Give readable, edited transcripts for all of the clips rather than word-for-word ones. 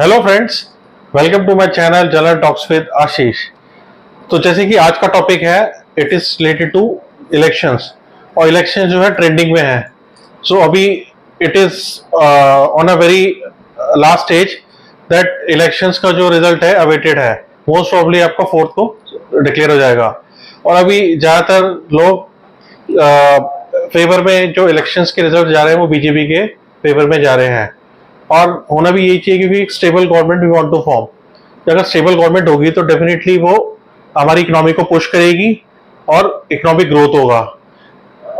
Hello friends, welcome to my channel general talks with Ashish. तो जैसे कि आज का टॉपिक है, it is related to elections. और इलेक्शन जो है ट्रेंडिंग में है। सो अभी it is on a very last stage that elections का जो रिजल्ट है अवेटेड है। मोस्ट प्रॉब्ली आपका 4th को डिक्लेयर हो जाएगा। और अभी ज़्यादातर लोग फेवर में जो इलेक्शंस के रिजल्ट जा रहे हैं वो बीजेपी के फेवर में जा रहे हैं। और होना भी यही चाहिए, क्योंकि एक stable government we want to form. अगर स्टेबल गवर्नमेंट होगी तो डेफिनेटली वो हमारी इकोनॉमी को पुश करेगी और इकोनॉमिक ग्रोथ होगा।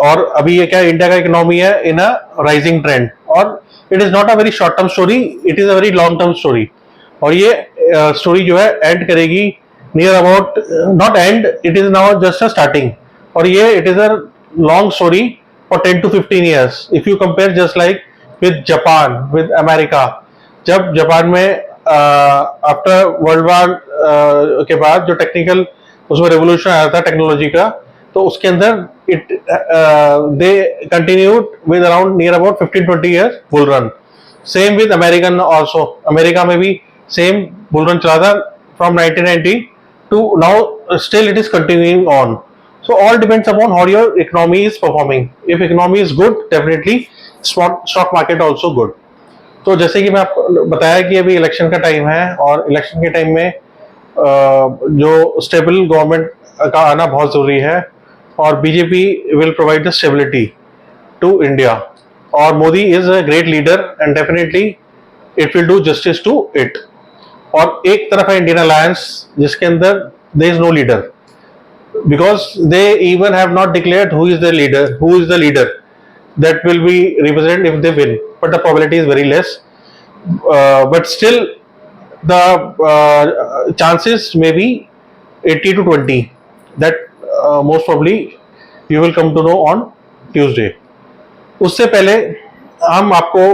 और अभी ये क्या, इंडिया का इकोनॉमी है इन अ राइजिंग ट्रेंड। और it is not a very short term story, it is a very long term story. और ये स्टोरी जो है एंड करेगी near about, not and, it is now just a starting. और ये it is a long story for 10 to 15 years if you compare just like with Japan, with America. जब Japan में after world war के बाद जो technical उसमें revolution आया था टेक्नोलॉजी का, तो उसके अंदर it they continued with around near about 15-20 years bull run. Same with American also, America में भी सेम बुल रन चला था from 1990 to now, still it is continuing on. So all depends upon how your economy is performing. If economy is good, definitely stock market also good. तो जैसे कि मैं आपको बताया कि अभी इलेक्शन का टाइम है, और इलेक्शन के टाइम में जो स्टेबल गवर्नमेंट का आना बहुत ज़रूरी है। और BJP will provide the stability to India. और Modi is a great leader and definitely it will do justice to it. और एक तरफ है इंडियन अलायंस जिसके अंदर there is no leader, because they even have not declared who is the leader that will be represented if they win, but the probability is very less. But still the chances may be 80 to 20 that most probably you will come to know on Tuesday. उससे पहले हम आपको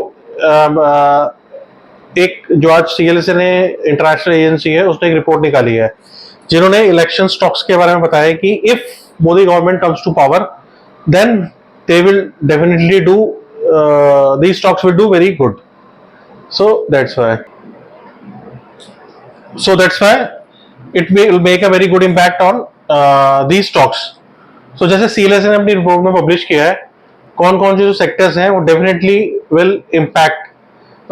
एक जो आज CLSA ने, international agency है, उसने एक रिपोर्ट निकाली है जिन्होंने इलेक्शन स्टॉक्स के बारे में बताया कि if Modi government comes to power then they will definitely do, these stocks will do very good. So that's why it will make a very good impact on these stocks. So जैसे CLSA ने अपनी report में publish किया है कौन कौन से जो सेक्टर्स हैं वो definitely will impact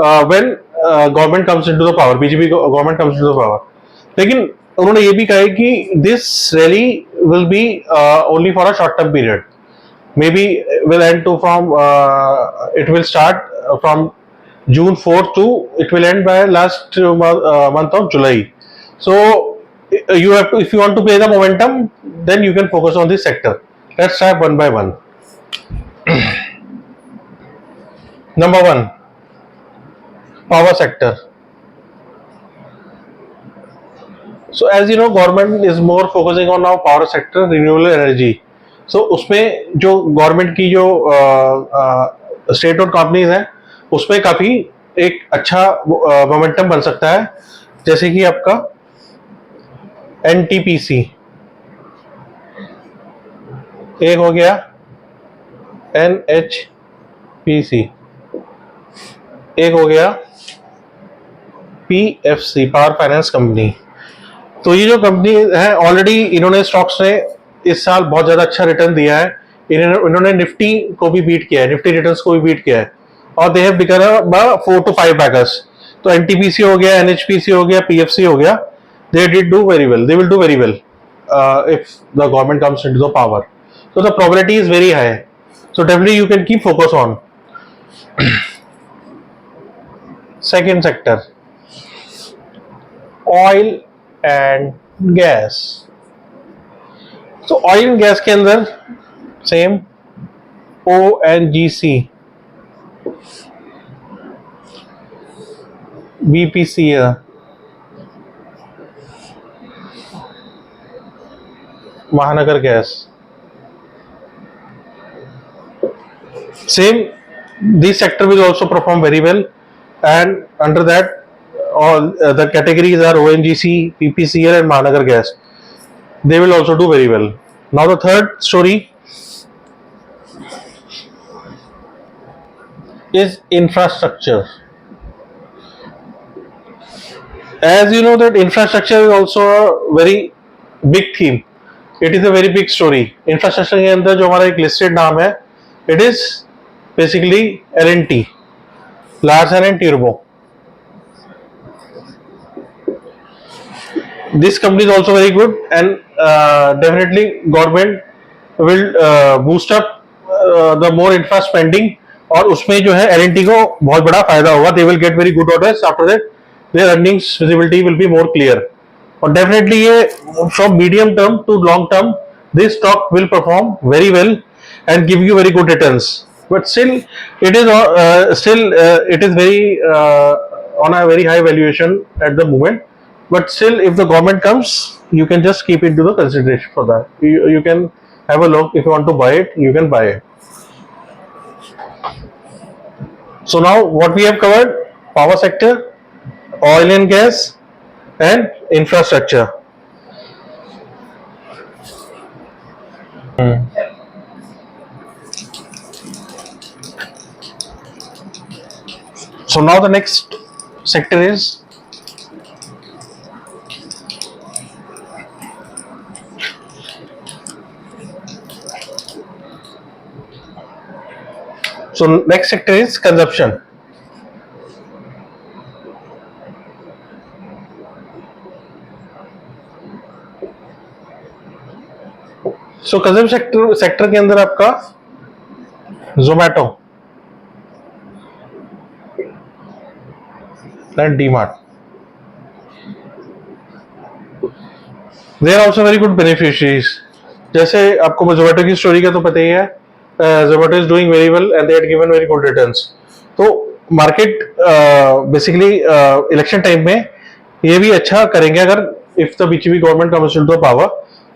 when government comes into the power, BJP government comes into the power. लेकिन उन्होंने ये भी कहा है कि this rally will be only for a short term period, may be will end to from, it will start from June 4th to it will end by last month of July. So you have to, if you want to play the momentum, then you can focus on this sector. Let's start one by one. Number one, power sector. So as you know, government is more focusing on now power sector, renewable energy. So उसमें जो government की जो state और companies हैं उसमें काफी एक अच्छा मोमेंटम बन सकता है। जैसे कि आपका NTPC एक हो गया, NHPC एक हो गया, PFC पावर फाइनेंस कंपनी। तो ये जो कंपनी है ऑलरेडी इन्होंने स्टॉक्स ने इस साल बहुत ज्यादा अच्छा रिटर्न दिया है। इन्होंने निफ्टी को भी बीट किया है, निफ्टी रिटर्न्स को भी बीट किया है, और they have become 4 to 5 beggars. तो NTPC हो गया, NHPC हो गया, PFC हो गया, they did do very well, they will do very well if the government comes into the power. So the probability is very high, so definitely you can keep focus on. Second sector, oil and gas. So oil and gas के अंदर same ONGC, BPCL, महानगर gas, same, this sector will also perform very well, and under that all the categories are ONGC, PPCL and Mahanagar gas. They will also do very well. Now the third story is infrastructure. As you know that infrastructure is also a very big theme. It is a very big story. Infrastructure के अंदर जो हमारा एक listed नाम है, it is basically L&T, Larsen and Turbo. This company is also very good, and definitely government will boost up the more infra spending, और उसमें जो है L&T को बहुत बड़ा फायदा होगा. They will get very good orders. After that their earnings visibility will be more clear. और डेफिनेटली ये from medium term to long term this stock will perform very well and give you very good returns, but still it is very on a very high valuation at the moment. But still, if the government comes, you can just keep into the consideration for that. You can have a look. If you want to buy it, you can buy it. So now what we have covered: power sector, oil and gas, and infrastructure. So now the next sector is consumption. So consume sector के अंदर आपका Zomato and DMart, they are also very good beneficiaries. जैसे आपको जोमैटो की story का तो पता ही है. Zomato is doing very well and they had given very good returns. तो मार्केट बेसिकली इलेक्शन टाइम में ये भी अच्छा करेंगे अगर if the BJP government comes into power.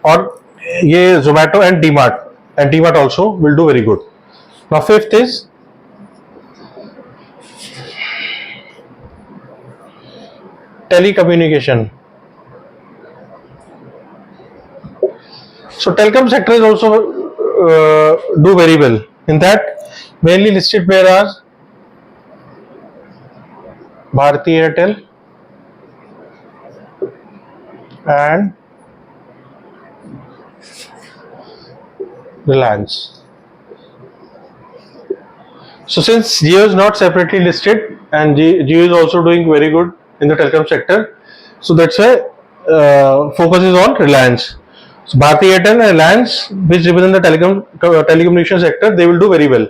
और ये Zomato and DMart also will do very good. Now fifth is telecommunication. So telecom sector is also do very well. In that, mainly listed player are Bharti Airtel and Reliance. So since Jio is not separately listed and Jio is also doing very good in the telecom sector, so that's why focus is on Reliance. So Bharti Airtel and Reliance, which represent the telecommunication sector, they will do very well.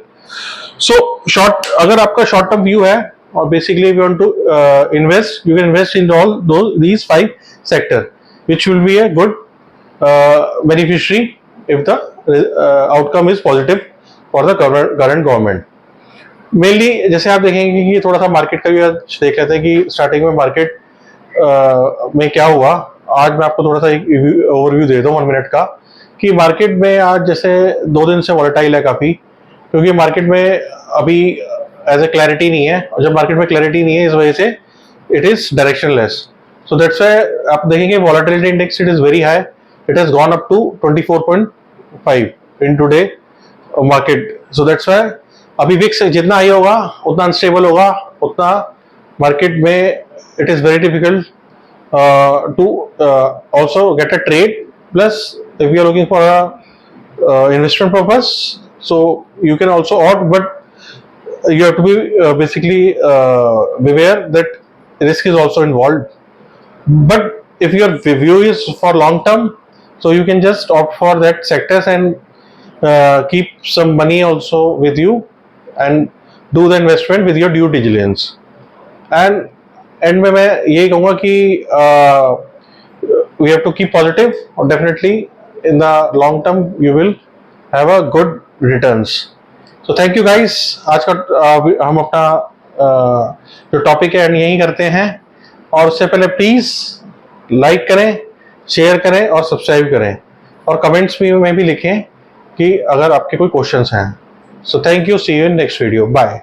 So अगर आपका short term view है और basically if you want to invest, you can invest in all these 5 sector, which will be a good beneficiary if the outcome is positive for the current government. Mainly जैसे आप देखेंगे कि थोड़ा सा market का भी आज देख लेते हैं कि स्टार्टिंग में मार्केट में क्या हुआ. आज मैं आपको थोड़ा सा एक ओवरव्यू दे दूं 1 मिनट का कि मार्केट में आज जैसे 2 दिन से वॉलेटाइल है काफ़ी, क्योंकि मार्केट में अभी एज ए क्लैरिटी नहीं है. और जब मार्केट में क्लैरिटी नहीं है इस वजह से it is directionless. So that's why आप देखेंगे volatility index it is very high. It has gone up to 24.5 in today market. So that's why अभी विक्स जितना हाई होगा उतना अनस्टेबल होगा, उतना मार्केट में it is very difficult to also get a trade. Plus if you are looking for a investment purpose, so you can also opt, but you have to be basically beware that risk is also involved. But if your view is for long term, so you can just opt for that sectors and keep some money also with you and do the investment with your due diligence. And end में मैं यही कहूँगा कि we have to keep positive और definitely in the long term you will have a good returns. So thank you guys. आज का हम अपना जो टॉपिक है यही करते हैं. और उससे पहले प्लीज़ लाइक करें, शेयर करें और सब्सक्राइब करें और कमेंट्स में भी लिखें कि अगर आपके कोई क्वेश्चंस हैं. So thank you. See you in next video. Bye.